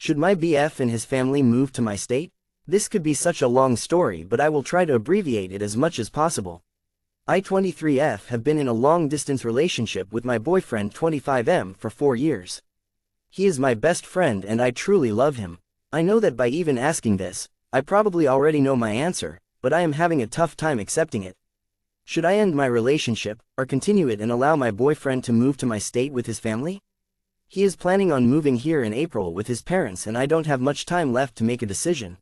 Should my BF and his family move to my state? This could be such a long story, but I will try to abbreviate it as much as possible. I 23F have been in a long-distance relationship with my boyfriend 25M for 4 years. He is my best friend and I truly love him. I know that by even asking this, I probably already know my answer, but I am having a tough time accepting it. Should I end my relationship, or continue it and allow my boyfriend to move to my state with his family? He is planning on moving here in April with his parents and I don't have much time left to make a decision.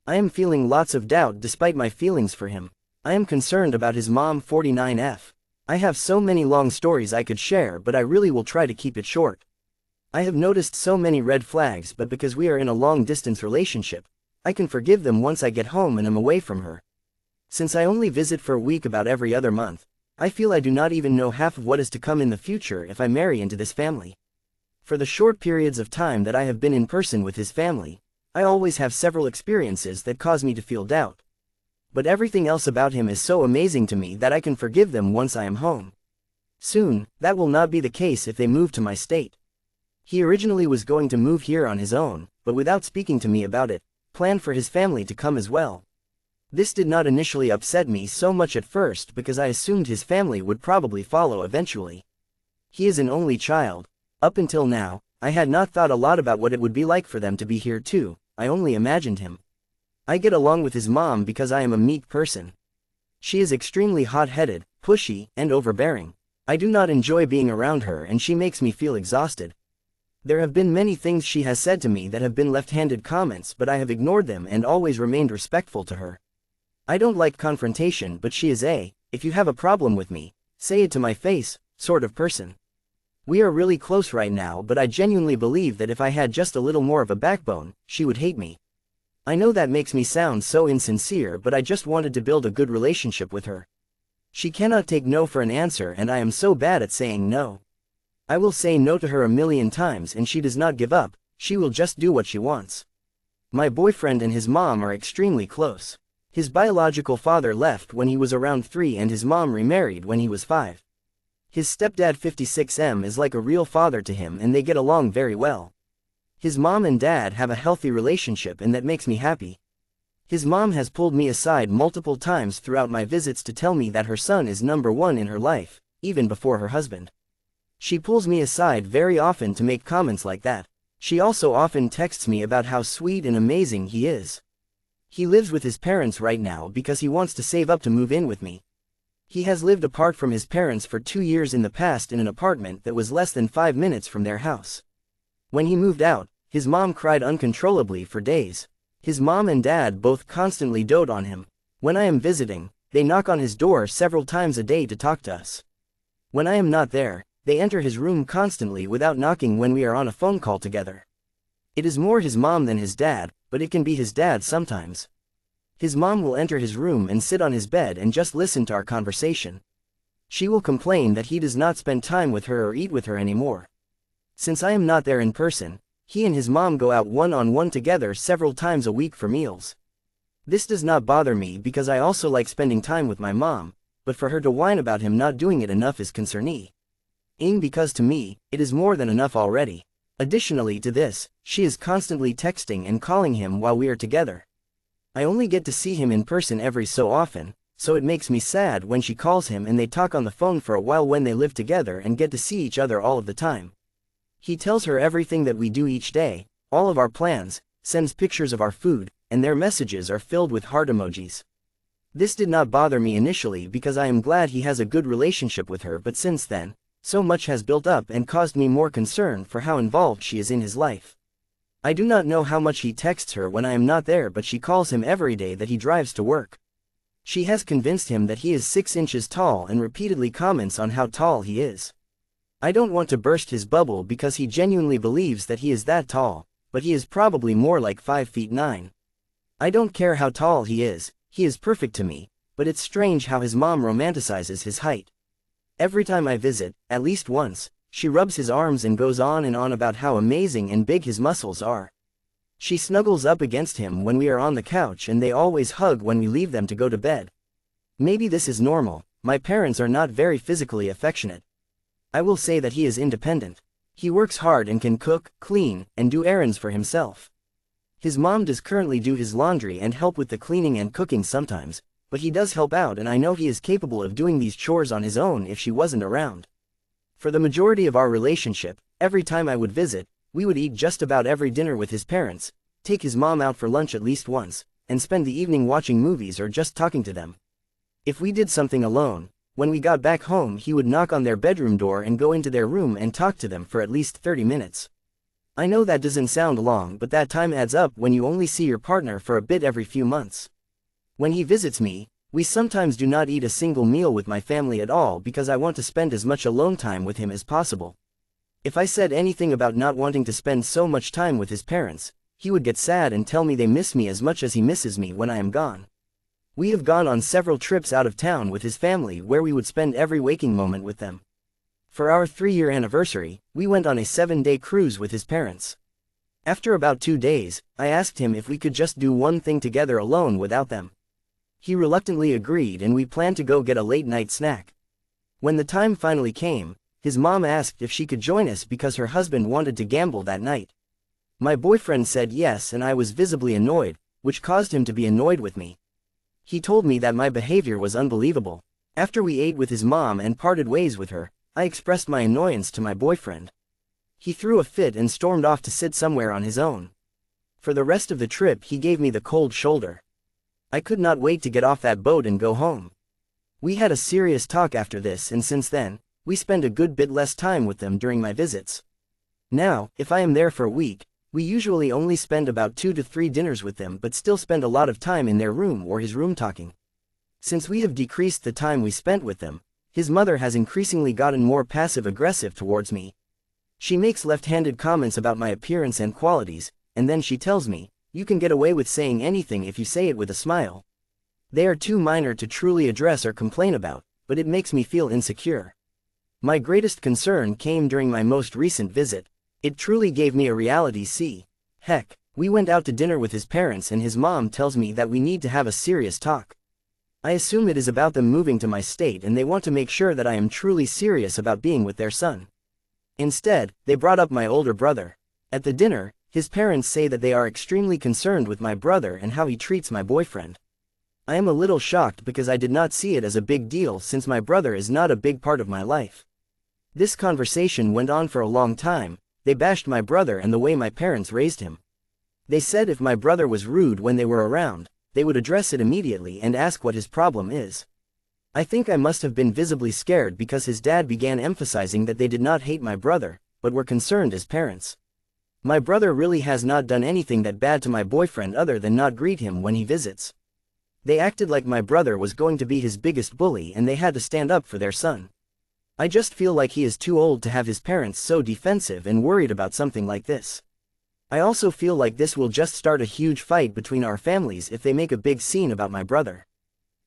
I am feeling lots of doubt despite my feelings for him. I am concerned about his mom 49F. I have so many long stories I could share, but I really will try to keep it short. I have noticed so many red flags, but because we are in a long-distance relationship, I can forgive them once I get home and am away from her. Since I only visit for a week about every other month, I feel I do not even know half of what is to come in the future if I marry into this family. For the short periods of time that I have been in person with his family, I always have several experiences that cause me to feel doubt. But everything else about him is so amazing to me that I can forgive them once I am home. Soon, that will not be the case if they move to my state. He originally was going to move here on his own, but without speaking to me about it, planned for his family to come as well. This did not initially upset me so much at first because I assumed his family would probably follow eventually. He is an only child. Up until now, I had not thought a lot about what it would be like for them to be here too, I only imagined him. I get along with his mom because I am a meek person. She is extremely hot-headed, pushy, and overbearing. I do not enjoy being around her and she makes me feel exhausted. There have been many things she has said to me that have been left-handed comments, but I have ignored them and always remained respectful to her. I don't like confrontation, but she is if you have a problem with me, say it to my face, sort of person. We are really close right now, but I genuinely believe that if I had just a little more of a backbone, she would hate me. I know that makes me sound so insincere, but I just wanted to build a good relationship with her. She cannot take no for an answer and I am so bad at saying no. I will say no to her a million times and she does not give up, she will just do what she wants. My boyfriend and his mom are extremely close. His biological father left when he was around 3 and his mom remarried when he was 5. His stepdad 56M is like a real father to him and they get along very well. His mom and dad have a healthy relationship and that makes me happy. His mom has pulled me aside multiple times throughout my visits to tell me that her son is number one in her life, even before her husband. She pulls me aside very often to make comments like that. She also often texts me about how sweet and amazing he is. He lives with his parents right now because he wants to save up to move in with me. He has lived apart from his parents for 2 years in the past in an apartment that was less than 5 minutes from their house. When he moved out, his mom cried uncontrollably for days. His mom and dad both constantly dote on him. When I am visiting, they knock on his door several times a day to talk to us. When I am not there, they enter his room constantly without knocking when we are on a phone call together. It is more his mom than his dad, but it can be his dad sometimes. His mom will enter his room and sit on his bed and just listen to our conversation. She will complain that he does not spend time with her or eat with her anymore. Since I am not there in person, he and his mom go out one-on-one together several times a week for meals. This does not bother me because I also like spending time with my mom, but for her to whine about him not doing it enough is concerning. Because to me, it is more than enough already. Additionally to this, she is constantly texting and calling him while we are together. I only get to see him in person every so often, so it makes me sad when she calls him and they talk on the phone for a while when they live together and get to see each other all of the time. He tells her everything that we do each day, all of our plans, sends pictures of our food, and their messages are filled with heart emojis. This did not bother me initially because I am glad he has a good relationship with her, but since then, so much has built up and caused me more concern for how involved she is in his life. I do not know how much he texts her when I am not there, but she calls him every day that he drives to work. She has convinced him that he is 6 inches tall and repeatedly comments on how tall he is. I don't want to burst his bubble because he genuinely believes that he is that tall, but he is probably more like 5 feet 9. I don't care how tall he is perfect to me, but it's strange how his mom romanticizes his height. Every time I visit, at least once, she rubs his arms and goes on and on about how amazing and big his muscles are. She snuggles up against him when we are on the couch and they always hug when we leave them to go to bed. Maybe this is normal, my parents are not very physically affectionate. I will say that he is independent. He works hard and can cook, clean, and do errands for himself. His mom does currently do his laundry and help with the cleaning and cooking sometimes, but he does help out, and I know he is capable of doing these chores on his own if she wasn't around. For the majority of our relationship, every time I would visit, we would eat just about every dinner with his parents, take his mom out for lunch at least once, and spend the evening watching movies or just talking to them. If we did something alone, when we got back home he would knock on their bedroom door and go into their room and talk to them for at least 30 minutes. I know that doesn't sound long, but that time adds up when you only see your partner for a bit every few months. When he visits me, we sometimes do not eat a single meal with my family at all because I want to spend as much alone time with him as possible. If I said anything about not wanting to spend so much time with his parents, he would get sad and tell me they miss me as much as he misses me when I am gone. We have gone on several trips out of town with his family where we would spend every waking moment with them. For our 3-year anniversary, we went on a 7-day cruise with his parents. After about 2 days, I asked him if we could just do one thing together alone without them. He reluctantly agreed and we planned to go get a late-night snack. When the time finally came, his mom asked if she could join us because her husband wanted to gamble that night. My boyfriend said yes and I was visibly annoyed, which caused him to be annoyed with me. He told me that my behavior was unbelievable. After we ate with his mom and parted ways with her, I expressed my annoyance to my boyfriend. He threw a fit and stormed off to sit somewhere on his own. For the rest of the trip he gave me the cold shoulder. I could not wait to get off that boat and go home. We had a serious talk after this, and since then, we spend a good bit less time with them during my visits. Now, if I am there for a week, we usually only spend about 2 to 3 dinners with them but still spend a lot of time in their room or his room talking. Since we have decreased the time we spent with them, his mother has increasingly gotten more passive-aggressive towards me. She makes left-handed comments about my appearance and qualities, and then she tells me, "You can get away with saying anything if you say it with a smile." They are too minor to truly address or complain about, but it makes me feel insecure. My greatest concern came during my most recent visit. It truly gave me a reality check. We went out to dinner with his parents and his mom tells me that we need to have a serious talk. I assume it is about them moving to my state and they want to make sure that I am truly serious about being with their son. Instead, they brought up my older brother. At the dinner, his parents say that they are extremely concerned with my brother and how he treats my boyfriend. I am a little shocked because I did not see it as a big deal since my brother is not a big part of my life. This conversation went on for a long time. They bashed my brother and the way my parents raised him. They said if my brother was rude when they were around, they would address it immediately and ask what his problem is. I think I must have been visibly scared because his dad began emphasizing that they did not hate my brother, but were concerned as parents. My brother really has not done anything that bad to my boyfriend other than not greet him when he visits. They acted like my brother was going to be his biggest bully and they had to stand up for their son. I just feel like he is too old to have his parents so defensive and worried about something like this. I also feel like this will just start a huge fight between our families if they make a big scene about my brother.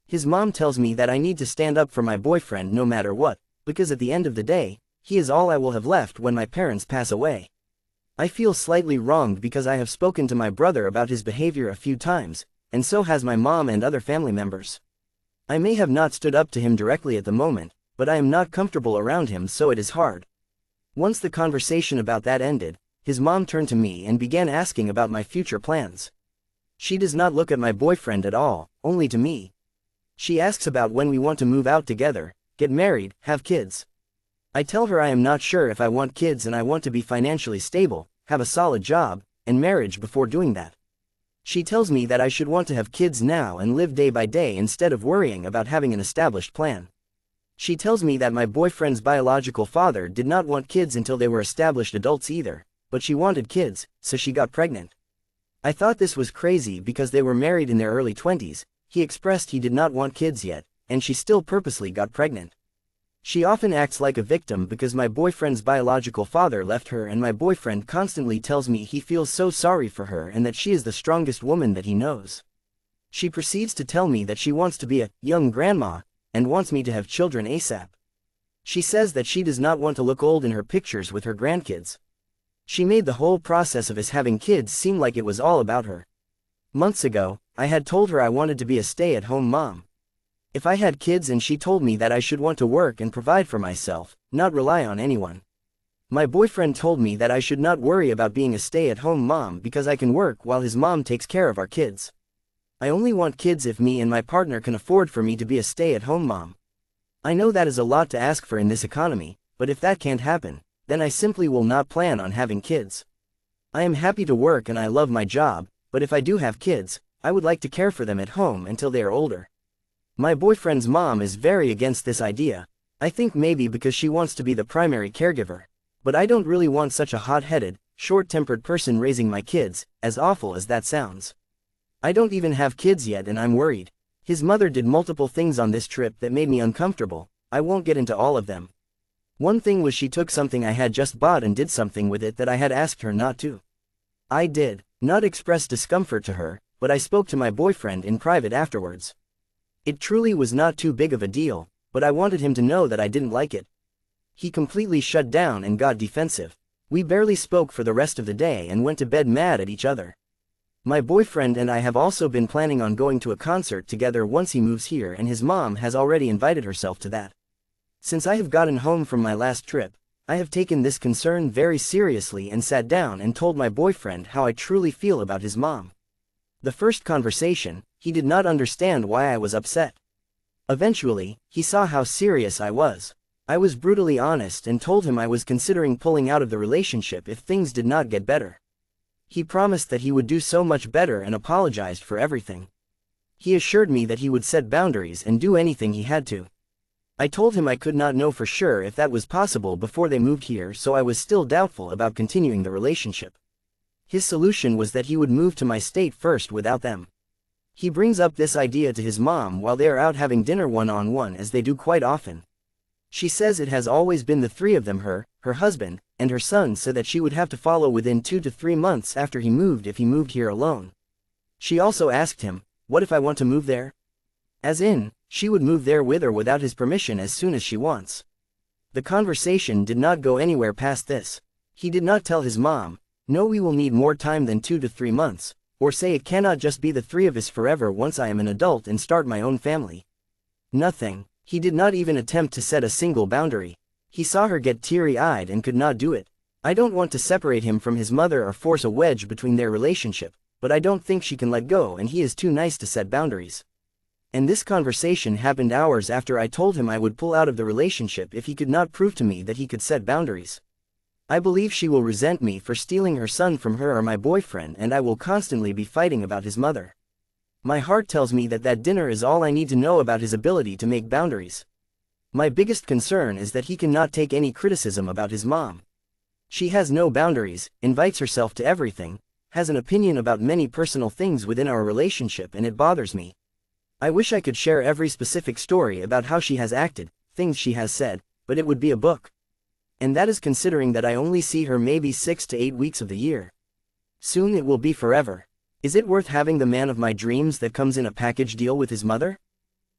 His mom tells me that I need to stand up for my boyfriend no matter what, because at the end of the day, he is all I will have left when my parents pass away. I feel slightly wronged because I have spoken to my brother about his behavior a few times, and so has my mom and other family members. I may have not stood up to him directly at the moment, but I am not comfortable around him, so it is hard. Once the conversation about that ended, his mom turned to me and began asking about my future plans. She does not look at my boyfriend at all, only to me. She asks about when we want to move out together, get married, have kids. I tell her I am not sure if I want kids and I want to be financially stable, have a solid job, and marriage before doing that. She tells me that I should want to have kids now and live day by day instead of worrying about having an established plan. She tells me that my boyfriend's biological father did not want kids until they were established adults either, but she wanted kids, so she got pregnant. I thought this was crazy because they were married in their early 20s, he expressed he did not want kids yet, and she still purposely got pregnant. She often acts like a victim because my boyfriend's biological father left her and my boyfriend constantly tells me he feels so sorry for her and that she is the strongest woman that he knows. She proceeds to tell me that she wants to be a young grandma, and wants me to have children ASAP. She says that she does not want to look old in her pictures with her grandkids. She made the whole process of us having kids seem like it was all about her. Months ago, I had told her I wanted to be a stay-at-home mom. If I had kids and she told me that I should want to work and provide for myself, not rely on anyone. My boyfriend told me that I should not worry about being a stay-at-home mom because I can work while his mom takes care of our kids. I only want kids if me and my partner can afford for me to be a stay-at-home mom. I know that is a lot to ask for in this economy, but if that can't happen, then I simply will not plan on having kids. I am happy to work and I love my job, but if I do have kids, I would like to care for them at home until they are older. My boyfriend's mom is very against this idea. I think maybe because she wants to be the primary caregiver. But I don't really want such a hot-headed, short-tempered person raising my kids, as awful as that sounds. I don't even have kids yet and I'm worried. His mother did multiple things on this trip that made me uncomfortable. I won't get into all of them. One thing was she took something I had just bought and did something with it that I had asked her not to. I did not express discomfort to her, but I spoke to my boyfriend in private afterwards. It truly was not too big of a deal, but I wanted him to know that I didn't like it. He completely shut down and got defensive. We barely spoke for the rest of the day and went to bed mad at each other. My boyfriend and I have also been planning on going to a concert together once he moves here, and his mom has already invited herself to that. Since I have gotten home from my last trip, I have taken this concern very seriously and sat down and told my boyfriend how I truly feel about his mom. The first conversation, he did not understand why I was upset. Eventually, he saw how serious I was. I was brutally honest and told him I was considering pulling out of the relationship if things did not get better. He promised that he would do so much better and apologized for everything. He assured me that he would set boundaries and do anything he had to. I told him I could not know for sure if that was possible before they moved here, so I was still doubtful about continuing the relationship. His solution was that he would move to my state first without them. He brings up this idea to his mom while they are out having dinner one-on-one, as they do quite often. She says it has always been the three of them, her husband, and her son, so that she would have to follow within 2 to 3 months after he moved if he moved here alone. She also asked him, "What if I want to move there?" As in, she would move there with or without his permission as soon as she wants. The conversation did not go anywhere past this. He did not tell his mom, "No, we will need more time than 2 to 3 months, or say it cannot just be the three of us forever once I am an adult and start my own family." Nothing. He did not even attempt to set a single boundary. He saw her get teary-eyed and could not do it. I don't want to separate him from his mother or force a wedge between their relationship, but I don't think she can let go, and he is too nice to set boundaries. And this conversation happened hours after I told him I would pull out of the relationship if he could not prove to me that he could set boundaries. I believe she will resent me for stealing her son from her or my boyfriend, and I will constantly be fighting about his mother. My heart tells me that that dinner is all I need to know about his ability to make boundaries. My biggest concern is that he cannot take any criticism about his mom. She has no boundaries, invites herself to everything, has an opinion about many personal things within our relationship, and it bothers me. I wish I could share every specific story about how she has acted, things she has said, but it would be a book. And that is considering that I only see her maybe 6 to 8 weeks of the year. Soon it will be forever. Is it worth having the man of my dreams that comes in a package deal with his mother?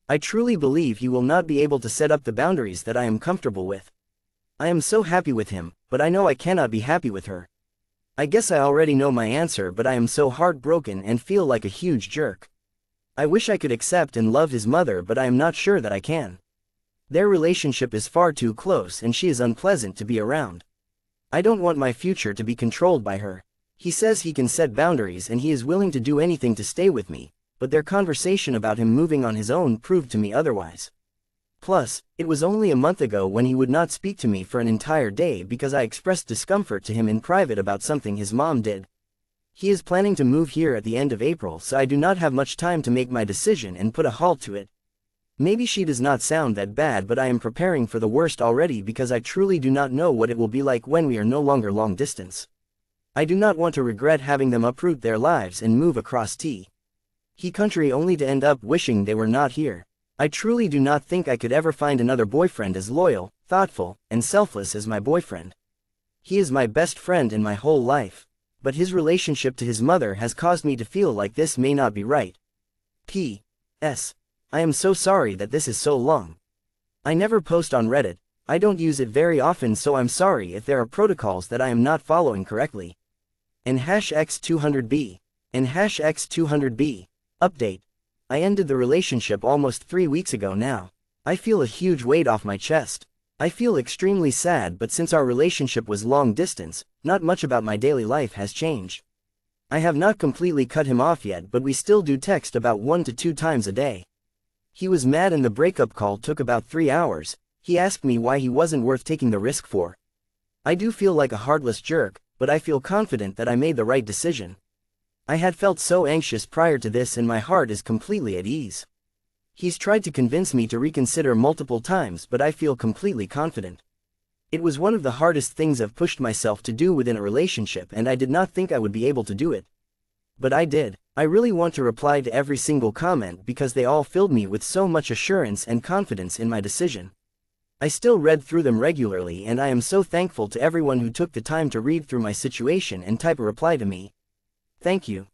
I truly believe he will not be able to set up the boundaries that I am comfortable with. I am so happy with him, but I know I cannot be happy with her. I guess I already know my answer, but I am so heartbroken and feel like a huge jerk. I wish I could accept and love his mother, but I am not sure that I can. Their relationship is far too close and she is unpleasant to be around. I don't want my future to be controlled by her. He says he can set boundaries and he is willing to do anything to stay with me, but their conversation about him moving on his own proved to me otherwise. Plus, it was only a month ago when he would not speak to me for an entire day because I expressed discomfort to him in private about something his mom did. He is planning to move here at the end of April, so I do not have much time to make my decision and put a halt to it. Maybe she does not sound that bad, but I am preparing for the worst already because I truly do not know what it will be like when we are no longer long distance. I do not want to regret having them uproot their lives and move across T. He country only to end up wishing they were not here. I truly do not think I could ever find another boyfriend as loyal, thoughtful, and selfless as my boyfriend. He is my best friend in my whole life, but his relationship to his mother has caused me to feel like this may not be right. P.S. I am so sorry that this is so long. I never post on Reddit. I don't use it very often, so I'm sorry if there are protocols that I am not following correctly. And #X200B. And #X200B. Update. I ended the relationship almost 3 weeks ago now. I feel a huge weight off my chest. I feel extremely sad, but since our relationship was long distance, not much about my daily life has changed. I have not completely cut him off yet, but we still do text about 1 to 2 times a day. He was mad and the breakup call took about 3 hours. He asked me why he wasn't worth taking the risk for. I do feel like a heartless jerk, but I feel confident that I made the right decision. I had felt so anxious prior to this and my heart is completely at ease. He's tried to convince me to reconsider multiple times, but I feel completely confident. It was one of the hardest things I've pushed myself to do within a relationship, and I did not think I would be able to do it. But I did. I really want to reply to every single comment because they all filled me with so much assurance and confidence in my decision. I still read through them regularly, and I am so thankful to everyone who took the time to read through my situation and type a reply to me. Thank you.